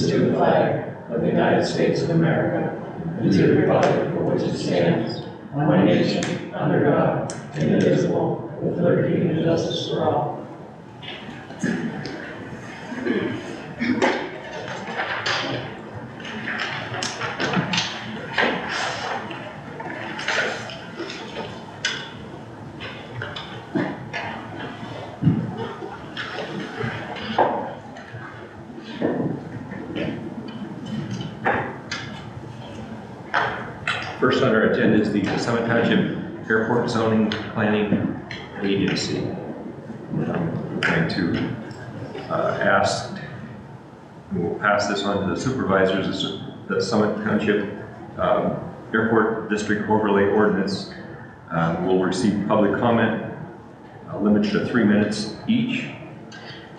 allegiance to the flag of the United States of America and to the republic for which it stands, one nation, under God, indivisible, with liberty and justice for all. First on our agenda is the Summit Township Airport Zoning Planning Agency. I'm going to ask, we'll pass this on to the supervisors, the Summit Township Airport District Overlay Ordinance will receive public comment limited to 3 minutes each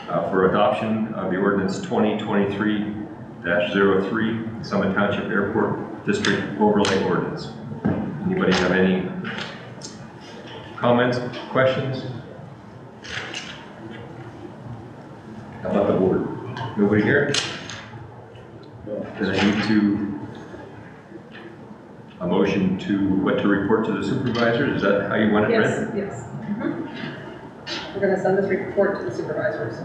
for adoption of the ordinance 2023-03, Summit Township Airport District Overlay Ordinance. Anybody have any comments, questions? How about the board? Nobody here? Then I need a motion to report to the supervisors. Is that how you want it read? Yes. We're going to send this report to the supervisors.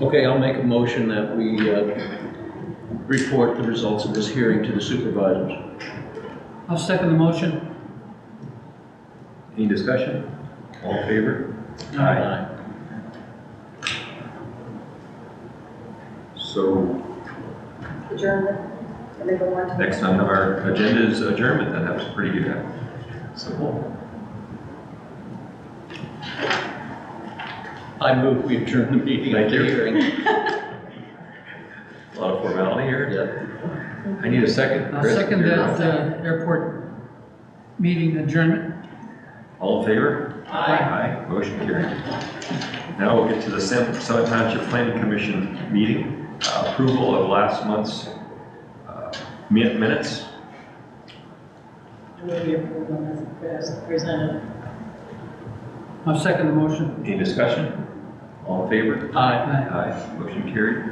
Okay, I'll make a motion that we report the results of this hearing to the supervisors. I'll second the motion. Any discussion? All in favor? Aye. So Adjournment. next on our agenda is adjournment. That was pretty good. Simple. I move we adjourn the meeting. Thank you. Hearing. A lot of formality here. Yep. I need a second. I'll Chris, second you're- that airport meeting adjournment. All in favor? Aye. Aye. Motion carried. Now we'll get to the Summit Township Planning Commission meeting. Approval of last month's minutes. Move the approval as presented. I'll second the motion. Any discussion? All in favor? Aye. Aye. Motion carried.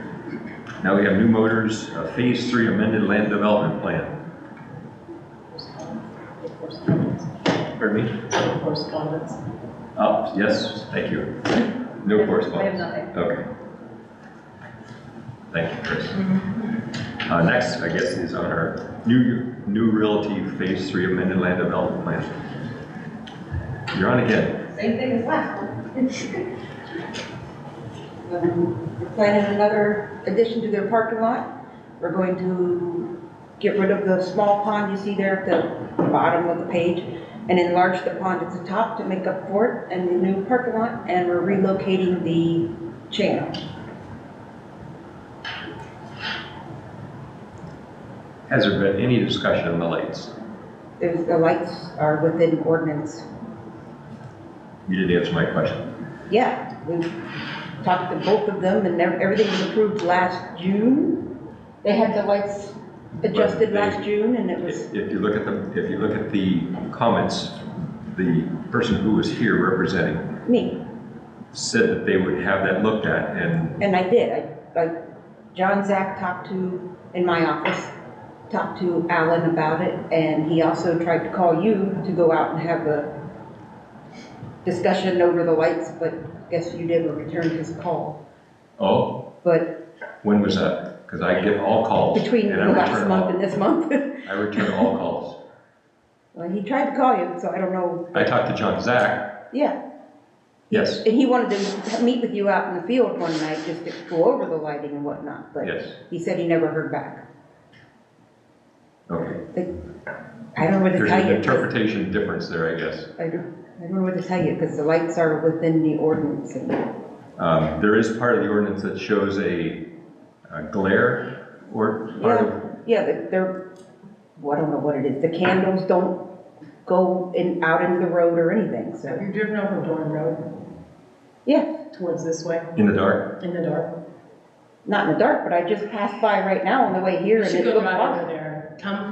Now we have New Motors Phase 3 amended land development plan. Pardon me? Correspondence. Oh, yes, thank you. No I have correspondence. nothing. Okay. Thank you, Chris. Next, I guess, is on our new realty Phase 3 amended land development plan. You're on again. Same thing as last one. We're planning another addition to their parking lot. We're going to get rid of the small pond you see there at the bottom of the page and enlarge the pond at the top to make up for it and the new parking lot, and we're relocating the channel. Has there been any discussion on the lights? The lights are within ordinance. You didn't answer my question. Yeah, we talked to both of them and everything was approved last June. They had the lights adjusted last June and it was... If you look at the comments, the person who was here representing Me. said that they would have that looked at, and And I did. John Zach talked to, in my office, talked to Alan about it, and he also tried to call you to go out and have a discussion over the lights, but I guess you never returned his call. oh, But when was that? Because I get all calls. between the and I last return month all- and this month, I return all calls. well, he tried to call you, so I don't know. I talked to John Zach. Yeah. Yes. And he wanted to meet with you out in the field one night just to go over the lighting and whatnot, but Yes. he said he never heard back. Okay. I don't know what to There's tell an you. interpretation difference there, I guess. I don't know what to tell you, because the lights are within the ordinance. And There is part of the ordinance that shows a glare or part of, they're, well, I don't know what it is. The candles don't go out into the road or anything, Have so, you driven over Dorn Road yeah, towards this way in the dark. in the dark? not in the dark, but I just passed by right now on the way here You and should it go looked right over fine. there. Come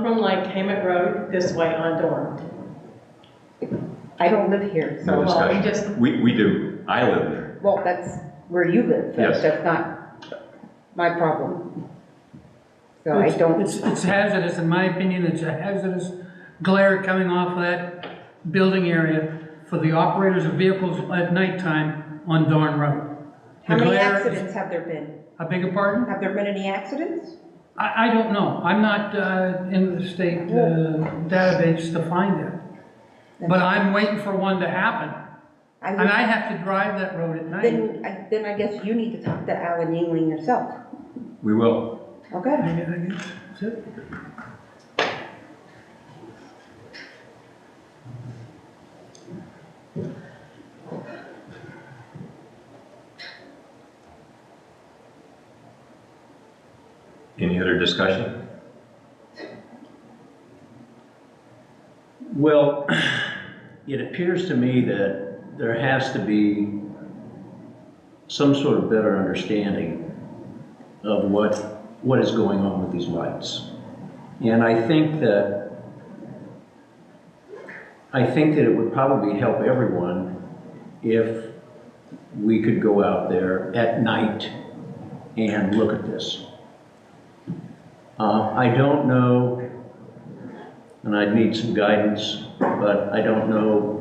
from like Hammett Road this way on Dorn. I don't live here, No so, Well, we discussion. just, We do. I live there. well, that's where you live. Yes. That's not my problem. So I don't, It's hazardous, in my opinion, it's a hazardous glare coming off of that building area for the operators of vehicles at nighttime on Dorn Road. how The many glare is- accidents have there been? I beg your pardon? Have there been any accidents? I don't know. I'm not in the state database to find it. But I'm waiting for one to happen. And I have to drive that road at night. Then I guess you need to talk to Alan Yingling yourself. We will. Okay? I guess that's it. Any other discussion? Well, it appears to me that there has to be some sort of better understanding of what is going on with these lights. And I think that it would probably help everyone if we could go out there at night and look at this. I don't know, and I'd need some guidance, but I don't know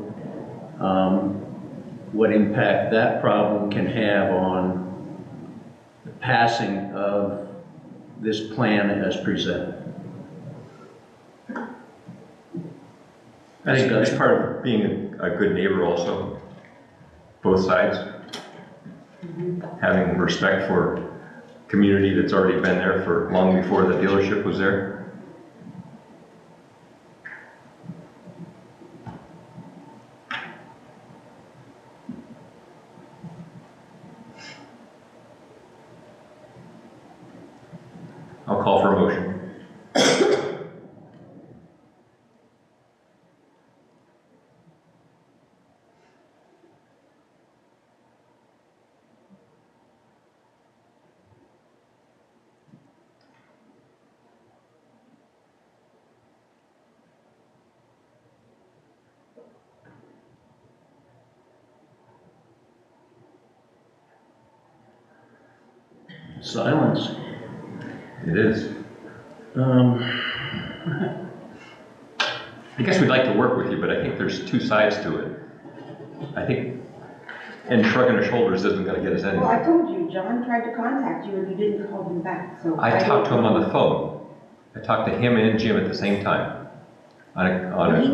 what impact that problem can have on the passing of this plan as presented. I think that's part of being a good neighbor also, both sides. Having respect for community that's already been there for long before the dealership was there. I'll call for a motion. Silence. It is. I guess we'd like to work with you, but I think there's two sides to it. I think, and shrugging our shoulders isn't going to get us Well, anywhere. I told you, John tried to contact you and you didn't call him back, so. I talked to him on the phone. I talked to him and Jim at the same time. He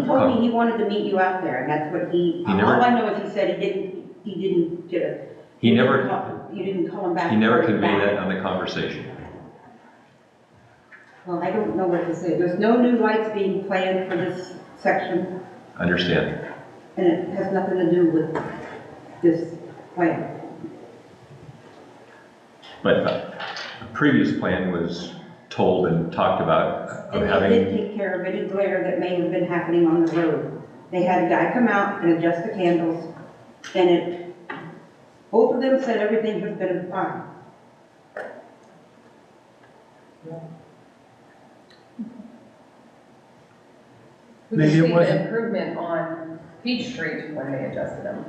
told me he wanted to meet you out there, and that's what He never- all I know is he said he didn't get a. He never- You didn't call him back. He never call him conveyed back. that on the conversation. Well, I don't know what to say. There's no new lights being planned for this section, Understand? and it has nothing to do with this plan. But the previous plan was told and talked about of And they having, did take care of any glare that may have been happening on the road. They had a guy come out and adjust the candles, and both of them said everything has been fine. We Maybe can it see the wasn't- improvement on Peach Street when they adjusted them.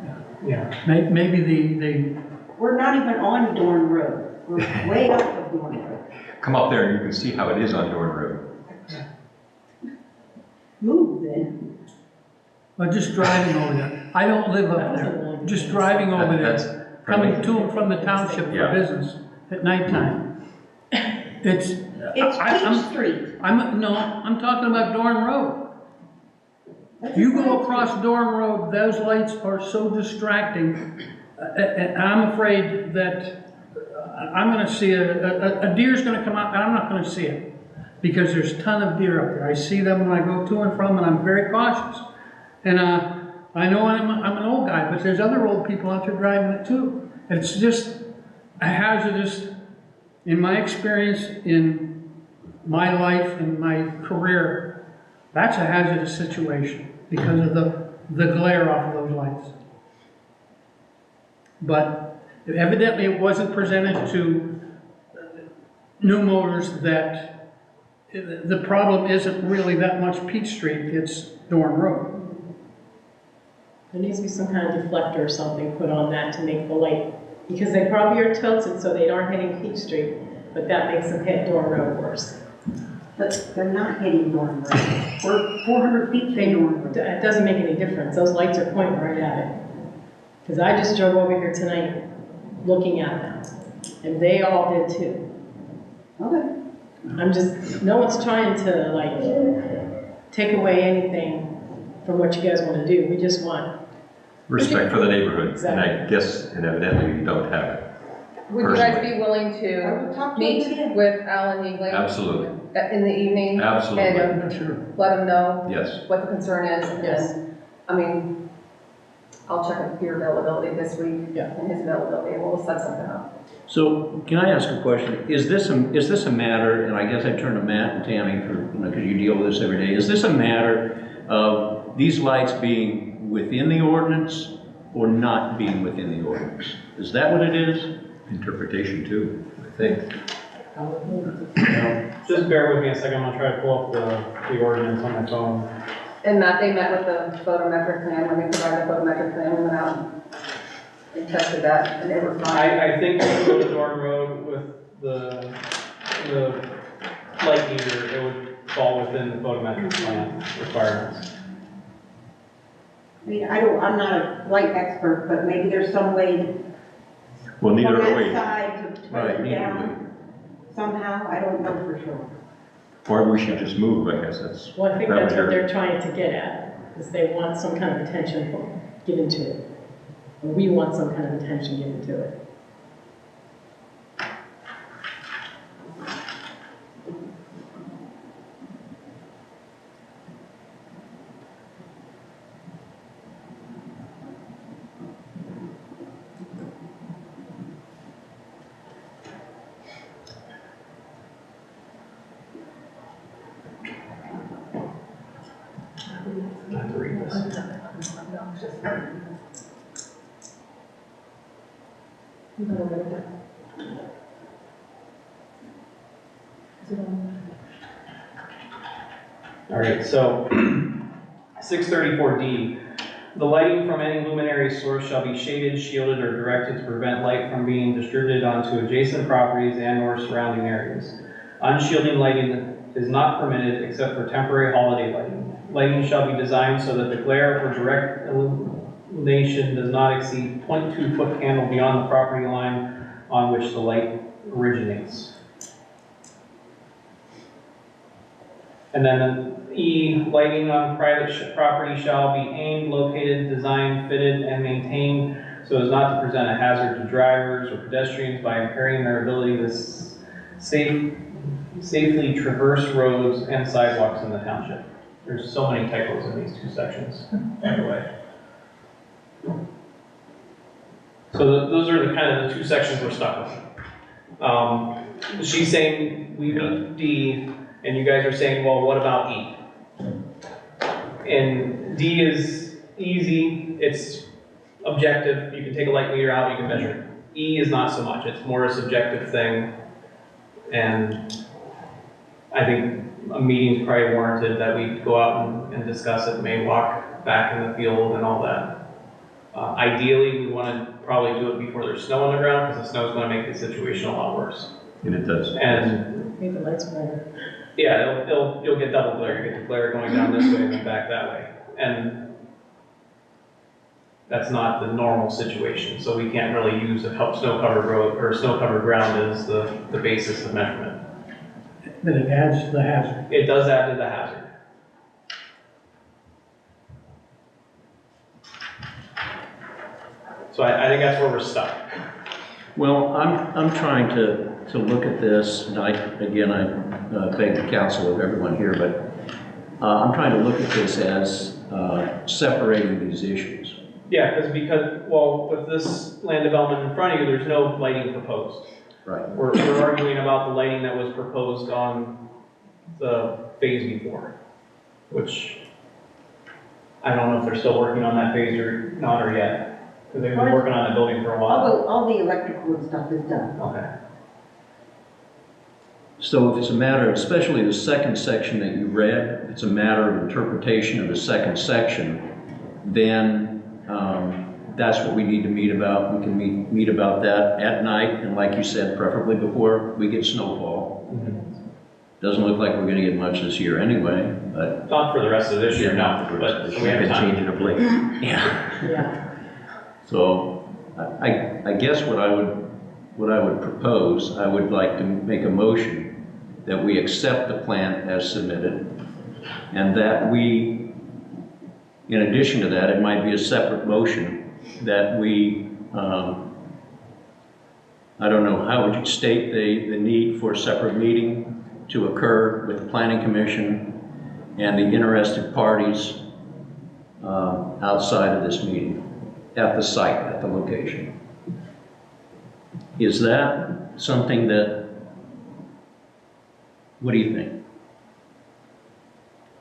Yeah. Maybe the We're not even on Dorn Road. We're way off of Dorn Road. come up there and you can see how it is on Dorn Road. Move then. Well, just driving over there. I don't live up there. Just driving over That's there, coming to and from the township for Yeah. business at nighttime. It's. It's I'm- Peach Street. I'm talking about Dorn Road. You go across Dorn Road, those lights are so distracting. And I'm afraid that I'm gonna see a deer's gonna come out, and I'm not gonna see it. Because there's a ton of deer up there. I see them when I go to and from, and I'm very cautious. And I know I'm an old guy, but there's other old people out there driving it too. And it's just a hazardous, in my experience, in my life and my career, that's a hazardous situation because of the glare off of those lights. But evidently it wasn't presented to new motors that the problem isn't really that much Peach Street, it's Dorn Road. There needs to be some kind of deflector or something put on that to make the light, because they probably are tilted so they aren't hitting Peach Street. but that makes them hit Dorn Road worse. But they're not hitting Dorn Road. We're 400 feet from Dorn Road. It doesn't make any difference, those lights are pointing right at it. Because I just drove over here tonight looking at them, and they all did too. Okay. No one's trying to like take away anything from what you guys want to do, we just want. Respect for the neighborhood, and I Exactly. guess, and evidently you don't have it. Would you guys Personally. be willing I will to talk to meet him again. with Alan Eagling? Absolutely. In the evening? Absolutely. And Sure. let him know Yes. what the concern is? Yes. And, I mean, I'll check with your availability this week Yeah. and his availability, and we'll set something up. So can I ask a question? Is this a matter, and I guess I turn to Matt and Tammy for, because you deal with this every day, is this a matter of these lights being within the ordinance or not being within the ordinance? Is that what it is? Interpretation too, I think. Just bear with me a second, I'm gonna try to pull up the ordinance on my phone. And Matt, they met with the photometric plan, when they provided the photometric plan, we went out and tested that, and they were fine. I think if you go to Dorn Road with the light meter, it would fall within the photometric plan requirements. I mean, I'm not a light expert, but maybe there's some way Well, neither from are we. that side to Right, turn it neither down somehow. I don't know for sure. Or we should just move, I guess that's. Well, I think that that's was what your- they're trying to get at, is they want some kind of attention given to it. Or we want some kind of attention given to it. I have to read this. All right, so 634D, the lighting from any luminary source shall be shaded, shielded, or directed to prevent light from being distributed onto adjacent properties and/or surrounding areas. Unshielding lighting is not permitted except for temporary holiday lighting. Lighting shall be designed so that the glare or direct illumination does not exceed 0.2-foot candle beyond the property line on which the light originates. And then E, lighting on private property shall be aimed, located, designed, fitted, and maintained so as not to present a hazard to drivers or pedestrians by impairing their ability to safely traverse roads and sidewalks in the township. There's so many typos in these two sections, by the way. So those are the kind of the two sections we're stuck with. She's saying we meet D, and you guys are saying, well, what about E? And D is easy, it's objective, you can take a light meter out, you can measure it. E is not so much, it's more a subjective thing, and I think a meeting's probably warranted that we go out and discuss it, may walk back in the field and all that. Ideally, we want to probably do it before there's snow on the ground, because the snow is going to make the situation a lot worse. And it does. And Make the lights brighter. yeah, you'll get double glare. You get the glare going down this way and then back that way. And that's not the normal situation. So we can't really use a snow-covered road or snow-covered ground as the basis of measurement. Then it adds to the hazard. It does add to the hazard. So I think that's where we're stuck. Well, I'm trying to look at this, and I beg the counsel of everyone here, but I'm trying to look at this as separating these issues. Yeah, because, well, with this land development in front of you, there's no lighting proposed. Right. We're arguing about the lighting that was proposed on the phase before, which I don't know if they're still working on that phase or not or yet, because they've been working on the building for a while. All the electrical and stuff is done. Okay. So if it's a matter, especially the second section that you read, if it's a matter of interpretation of the second section, then that's what we need to meet about. We can meet about that at night, and like you said, preferably before we get snowfall. Doesn't look like we're gonna get much this year anyway, but. Not for the rest of this year, Not no, for the rest of but this we year. have Could change time. in a blink. Yeah. Yeah, So I guess what I would propose, I would like to make a motion that we accept the plan as submitted, and that we, in addition to that, it might be a separate motion that we, I don't know, how would you state the need for a separate meeting to occur with the Planning Commission and the interested parties outside of this meeting, at the site, at the location. Is that something that, what do you think?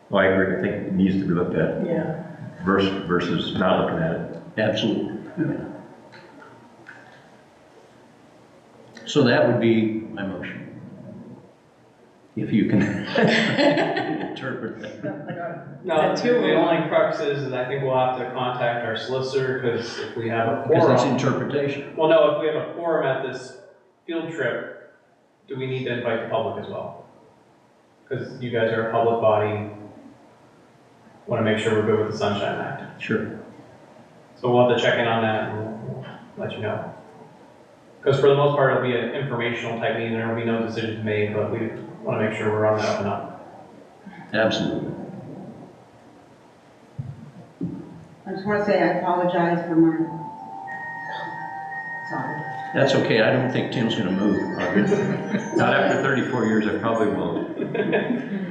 Well, I agree, I think it needs to be looked at yeah. versus not looking at it. Absolutely. So that would be my motion. If you can interpret that. No, Is that too the long? only crux is I think we'll have to contact our solicitor, because if we have a Because that's quorum. interpretation. Well, no, if we have a quorum at this field trip, do we need to invite the public as well? Because you guys are a public body, want to make sure we're good with the Sunshine Act. Sure. So we'll have to check in on that and we'll let you know. Because for the most part, it'll be an informational type meeting, there will be no decisions made, but we want to make sure we're on the up and up. Absolutely. I just want to say I apologize for my, sorry. That's okay, I don't think Tim's gonna move. Not after 34 years, I probably won't.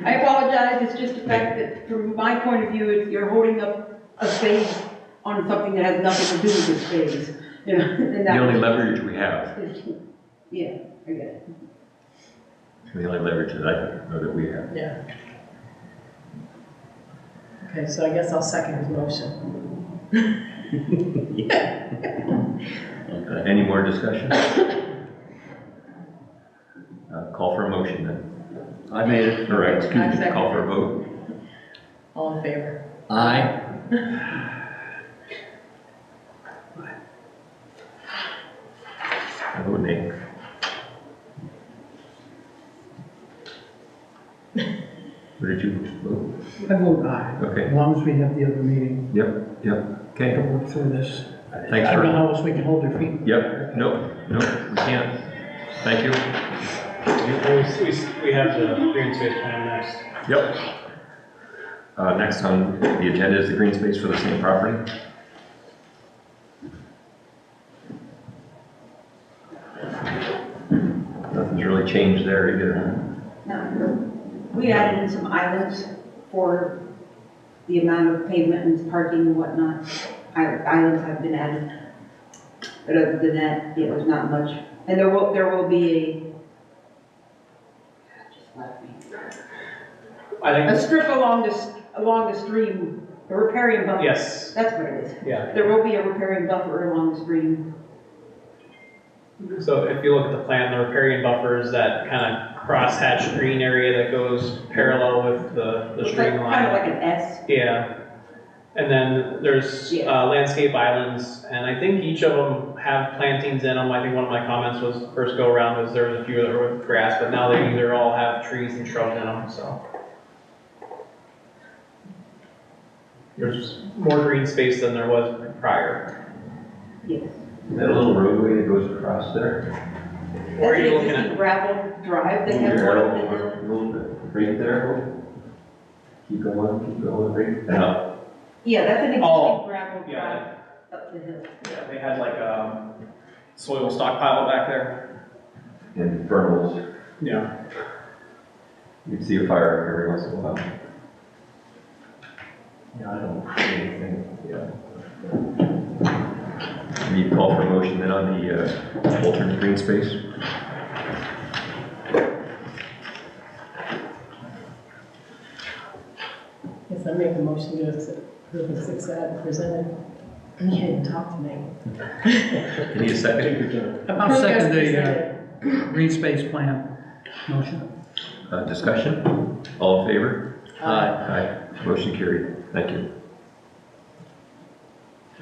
I apologize, it's just the fact that from my point of view, you're holding up a phase on something that has nothing to do with this phase. You know, and The only leverage we have, yeah, I get it. the only leverage that I know that we have. Yeah. Okay, so I guess I'll second his motion. Okay. Any more discussion? Call for a motion then. I made it. All right, excuse I me, second. call for a vote. All in favor? Aye. I vote nay. What did you vote? I vote aye, Okay, as long as we have the other meeting yep, to okay. work through this. Thanks I don't know for, how else we can hold their feet. yep, nope, we can't. Thank you. We have the green space plan next. Yep. Next on the agenda is the green space for the same property. Nothing's really changed there either. Now, we added in some islands for the amount of pavement and parking and whatnot. Islands have been added. But other than that, it was not much. And there will be just left me. I A think, strip along the stream, a riparian buffer. yes, That's what it is. yeah. There will be a riparian buffer along the stream. So if you look at the plan, the riparian buffer is that kind of crosshatched green area that goes parallel with the It's stream like, line. kind of like an S. Yeah. And then there's Yeah. landscape islands, and I think each of them have plantings in them. I think one of my comments was, first go around was there was a few that were with grass, but now they either all have trees and shrubs in them, so. There's more green space than there was prior. Yes. That little roadway that goes across there. Where are That's you an looking existing at? gravel drive they Move have. your for arrow it. a little bit, right there. Keep going, right, and up. Yeah, that's an Oh, existing gravel yeah. drive up the hill. Yeah, they had like a soil stockpile back there. And vernals, Yeah. you'd see a fire every once in a while. Yeah, I don't see anything. Need to call for a motion then on the alternate green space. Yes, I make a motion to accept the 6 ad presented. You didn't talk to me. Need a second? I'll Approve as second the presented. green space plan motion. Discussion? All in favor? Aye. Aye. Motion carried. Thank you.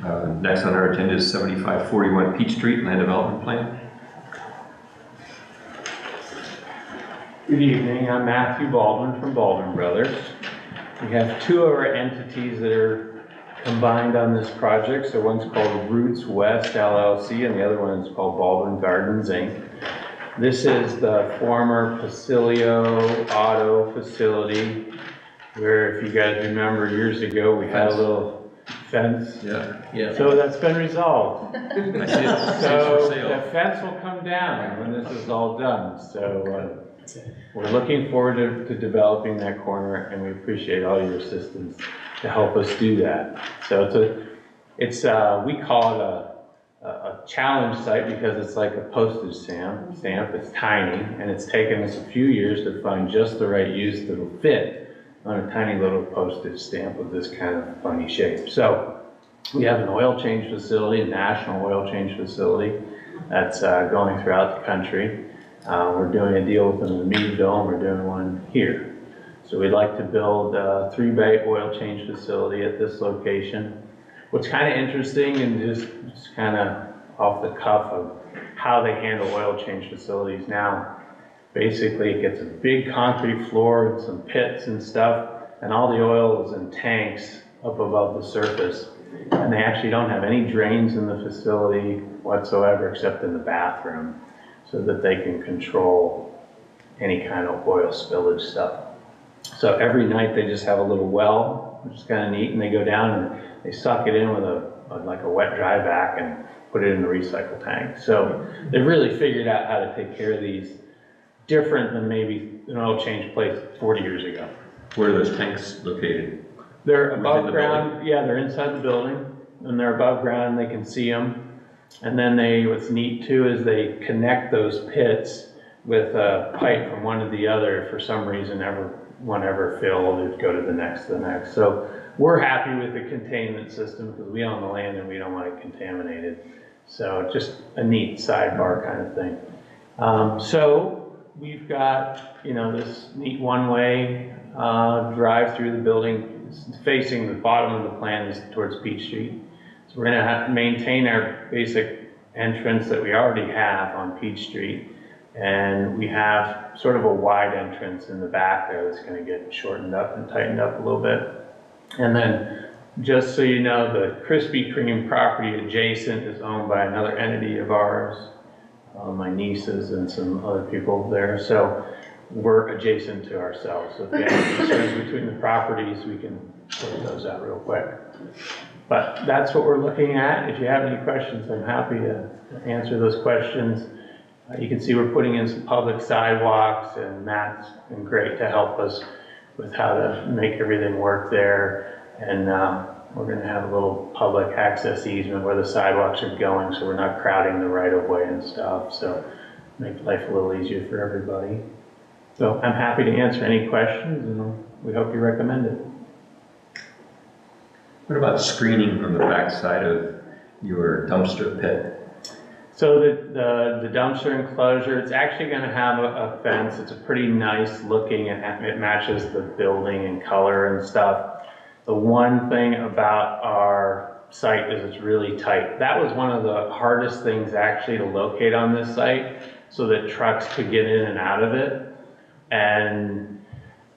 Next on our agenda is 7541 Peach Street Land Development Plan. Good evening, I'm Matthew Baldwin from Baldwin Brothers. We have two of our entities that are combined on this project. So one's called Roots West LLC and the other one is called Baldwin Gardens Inc. This is the former Pacilio Auto Facility where, if you guys remember years ago, we had a little fence. Yeah. So that's been resolved. I see it. It's So for sale. the fence will come down when this is all done. So we're looking forward to developing that corner, and we appreciate all your assistance to help us do that. So we call it a challenge site because it's like a postage stamp. It's tiny, and it's taken us a few years to find just the right use that'll fit on a tiny little postage stamp of this kind of funny shape. So we have an oil change facility, a national oil change facility that's going throughout the country. We're doing a deal with them in Meadville, and we're doing one here. So we'd like to build a 3-bay oil change facility at this location. What's kind of interesting and just kind of off the cuff of how they handle oil change facilities now, basically it gets a big concrete floor and some pits and stuff, and all the oil is in tanks up above the surface. And they actually don't have any drains in the facility whatsoever except in the bathroom, so that they can control any kind of oil spillage stuff. So every night they just have a little well, which is kind of neat, and they go down and they suck it in with like a wet dry vac and put it in the recycle tank. So they've really figured out how to take care of these different than maybe an oil change place 40 years ago. Where are those tanks located? They're Within above the ground, building? yeah, they're inside the building, and they're above ground, and they can see them. And then what's neat too is they connect those pits with a pipe from one to the other. For some reason, one ever filled, it'd go to the next, So we're happy with the containment system because we own the land and we don't want it contaminated. So just a neat sidebar kind of thing. So we've got, this neat one-way drive through the building. It's facing the bottom of the plan is towards Peach Street. So we're gonna have to maintain our basic entrance that we already have on Peach Street. And we have sort of a wide entrance in the back there that's gonna get shortened up and tightened up a little bit. And then, just so you know, the Krispy Kreme property adjacent is owned by another entity of ours, my nieces and some other people there. So we're adjacent to ourselves. So if you have any concerns between the properties, we can sort those out real quick. But that's what we're looking at. If you have any questions, I'm happy to answer those questions. You can see we're putting in some public sidewalks, and Matt's been great to help us with how to make everything work there. And we're going to have a little public access easement where the sidewalks are going, so we're not crowding the right-of-way and stuff. So make life a little easier for everybody. So I'm happy to answer any questions, and we hope you recommend it. What about screening on the back side of your dumpster pit? So the dumpster enclosure, it's actually going to have a fence. It's a pretty nice looking, it matches the building and color and stuff. The one thing about our site is it's really tight. That was one of the hardest things actually to locate on this site so that trucks could get in and out of it. And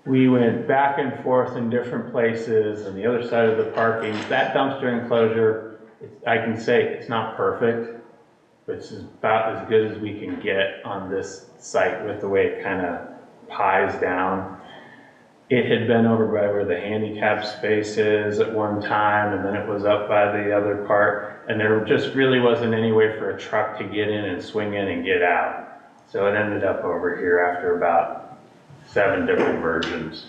we went back and forth in different places on the other side of the parking. That dumpster enclosure, I can say it's not perfect. It's about as good as we can get on this site with the way it kind of pies down. It had been over by where the handicap space is at one time, and then it was up by the other part, and there just really wasn't any way for a truck to get in and swing in and get out. So it ended up over here after about 7 different versions.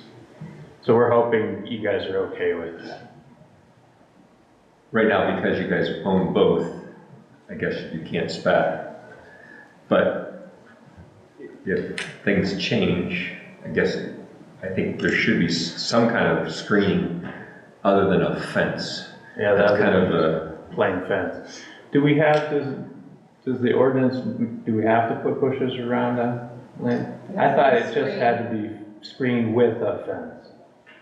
So we're hoping you guys are okay with that. Right now, because you guys own both, I guess you can't spec. But if things change, I think there should be some kind of screening other than a fence. Yeah, that's kind of a plain fence. Do we have, does the ordinance, do we have to put bushes around a land? I thought it just had to be screened with a fence.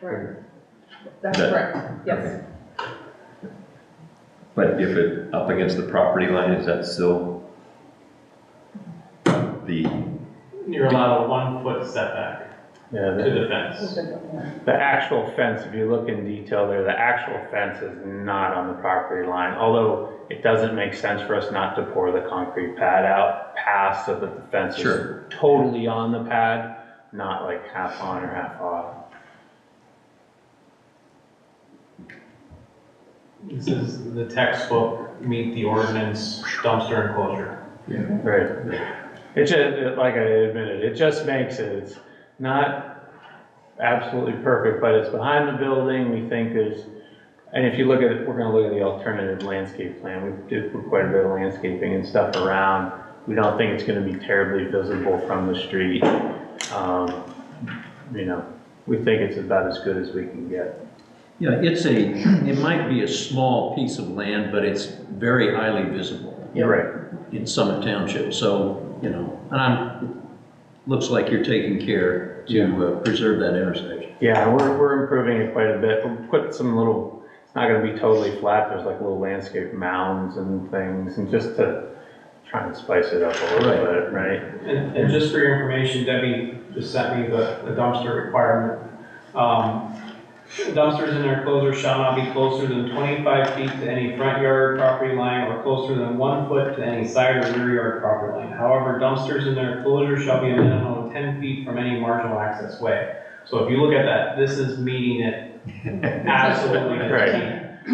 Right. That's correct, yes. But if it up against the property line, is that still the, You're allowed a 1 foot setback Yeah, to the fence. the actual fence, if you look in detail there, the actual fence is not on the property line, although it doesn't make sense for us not to pour the concrete pad out past so that the fence is Sure. totally on the pad, not like half on or half off. This is the textbook, meet the ordinance dumpster enclosure. Right. It just, like I admitted, it just makes it, it's not absolutely perfect, but it's behind the building, we think there's, and if you look at it, we're gonna look at the alternative landscape plan, we did put quite a bit of landscaping and stuff around. We don't think it's gonna be terribly visible from the street. You know, we think it's about as good as we can get. Yeah, it might be a small piece of land, but it's very highly visible. You're right. In Summit Township, so, you know, and looks like you're taking care to preserve that intersection. Yeah, we're improving it quite a bit. We'll put some little, it's not gonna be totally flat, there's like little landscape mounds and things, and just to try and spice it up a little bit, right? And just for your information, Debbie just sent me the dumpster requirement. Dumpsters in their enclosure shall not be closer than 25 feet to any front yard property line or closer than 1 foot to any side or rear yard property line. However, dumpsters in their enclosure shall be a minimum of 10 feet from any marginal access way. So if you look at that, this is meeting it absolutely to the Right. T.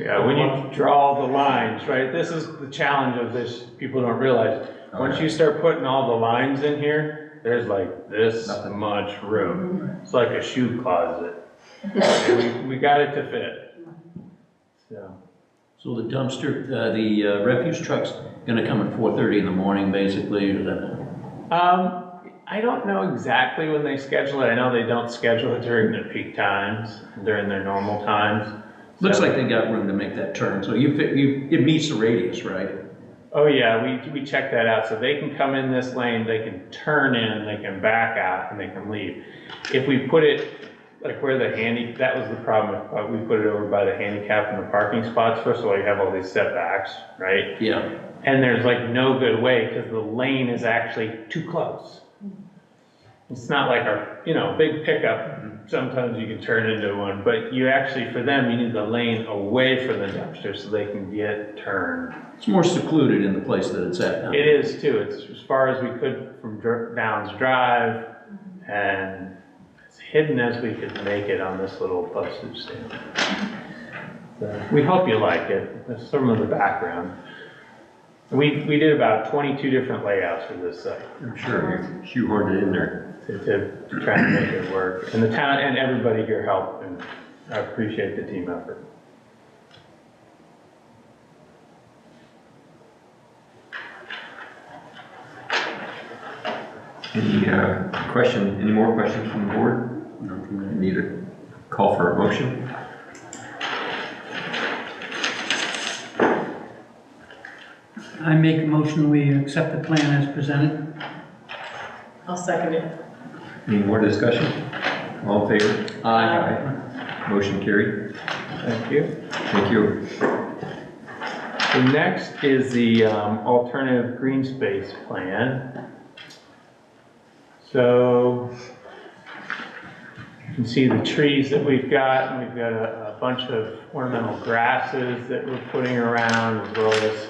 Yeah, when you draw the lines, right, this is the challenge of this, people don't realize. Once you start putting all the lines in here, there's like this much room. It's like a shoe closet. And we got it to fit. So the dumpster, the refuse truck's gonna come at 4:30 in the morning, basically, or that? I don't know exactly when they schedule it. I know they don't schedule it during their peak times, during their normal times. Looks like they got room to make that turn, so it meets the radius, right? Oh yeah, we checked that out. So they can come in this lane, they can turn in, they can back out, and they can leave. If we put it like where the that was the problem. We put it over by the handicap and the parking spots. First of all, you have all these setbacks, right? Yeah. And there's like no good way because the lane is actually too close. It's not like our, you know, big pickup. Sometimes you can turn into one, but you actually, for them, you need the lane away from the dumpster so they can get turned. It's more secluded in the place that it's at now. It is too. It's as far as we could from Downs Drive, and as hidden as we could make it on this little postage stamp. So we hope you like it. That's some of the background. We did about 22 different layouts for this site. I'm sure you shoehorned it in there. To try and make it work. And the town and everybody here helped, and I appreciate the team effort. Any more questions from the board? Need a call for a motion? I make a motion, we accept the plan as presented. I'll second it. Any more discussion? All in favor? Aye. Motion carried. Thank you. Thank you. The next is the alternative green space plan. So you can see the trees that we've got, and we've got a bunch of ornamental grasses that we're putting around, as well as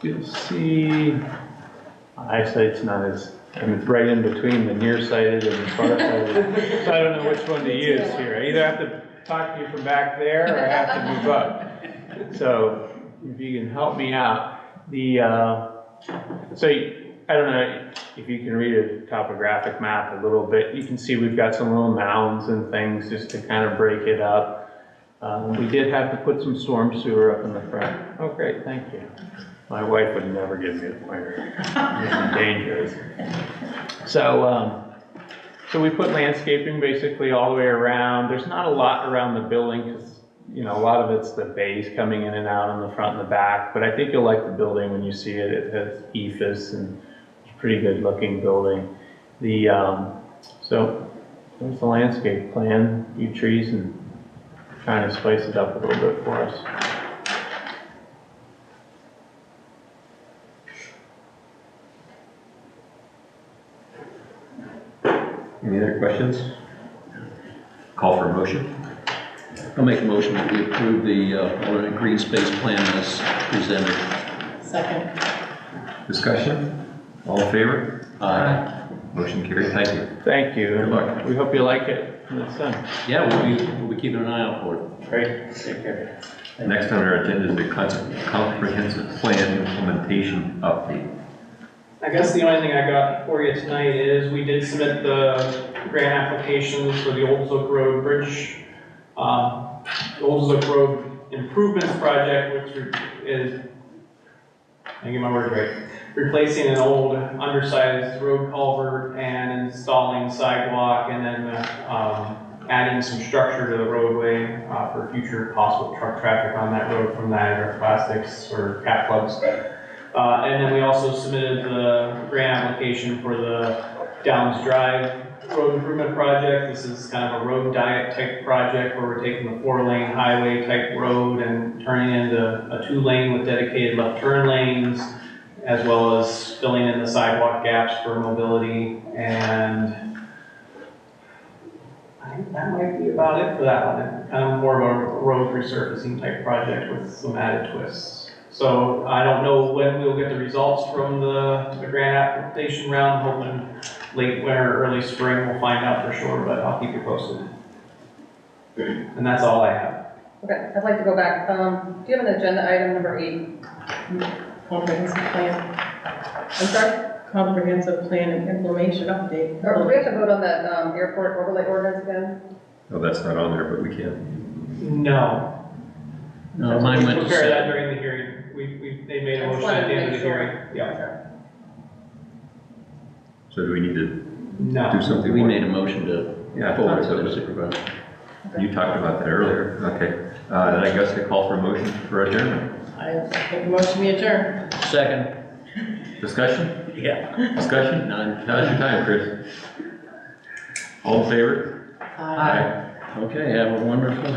you'll see my eyesight's not as, it's right in between the nearsighted and the farsighted. So I don't know which one to use here. I either have to talk to you from back there or I have to move up. So if you can help me out, I don't know if you can read a topographic map a little bit. You can see we've got some little mounds and things just to kind of break it up. We did have to put some storm sewer up in the front. Oh, great, thank you. My wife would never give me a pointer. It's dangerous. So we put landscaping basically all the way around. There's not a lot around the building because, you know, a lot of it's the bays coming in and out on the front and the back. But I think you'll like the building when you see it. It has ephes and it's a pretty good looking building. So there's the landscape plan, a few trees and kind of spice it up a little bit for us. Any other questions? Call for a motion. I'll make a motion that we approve the alternate green space plan as presented. Second. Discussion? All in favor? Aye. Motion carried, thank you. Thank you. Good luck. We hope you like it when it's done. Yeah, we'll be keeping an eye out for it. Great, take care. Next on our agenda is the comprehensive plan implementation update. I guess the only thing I got for you tonight is we did submit the grant applications for the Old Zook Road Bridge, Old Zook Road Improvements Project, which is, I get my words right, replacing an old undersized road culvert and installing sidewalk and then adding some structure to the roadway for future possible truck traffic on that road from Niagara Plastics or cat plugs. And then we also submitted the grant application for the Downs Drive Road Improvement Project. This is kind of a road diet type project where we're taking the 4-lane highway type road and turning it into a 2-lane with dedicated left turn lanes, as well as filling in the sidewalk gaps for mobility. And I think that might be about it for that one. Kind of more of a road resurfacing type project with some added twists. So I don't know when we'll get the results from the grant application round. I'm hoping late winter, early spring, we'll find out for sure, but I'll keep you posted. And that's all I have. Okay, I'd like to go back. Do you have an agenda item number 8? Comprehensive plan, I'm sorry? comprehensive plan and implementation update. Or do we have to vote on that airport overlay ordinance again? Oh, that's not on there, but we can. No. No, mine went to We'll prepare that 7. during the hearing. They made a That's motion fine, at the end of the make sure. hearing. Yeah. So do we need to No. do something? We more? made a motion to Yeah, forward so to the supervisor. you talked about that earlier. Okay. Then I guess I call for a motion for adjournment. I make a motion we adjourn. Second. Discussion? Yeah. Discussion? None. Now's your time, Chris. All in favor? Aye. Okay, have a wonderful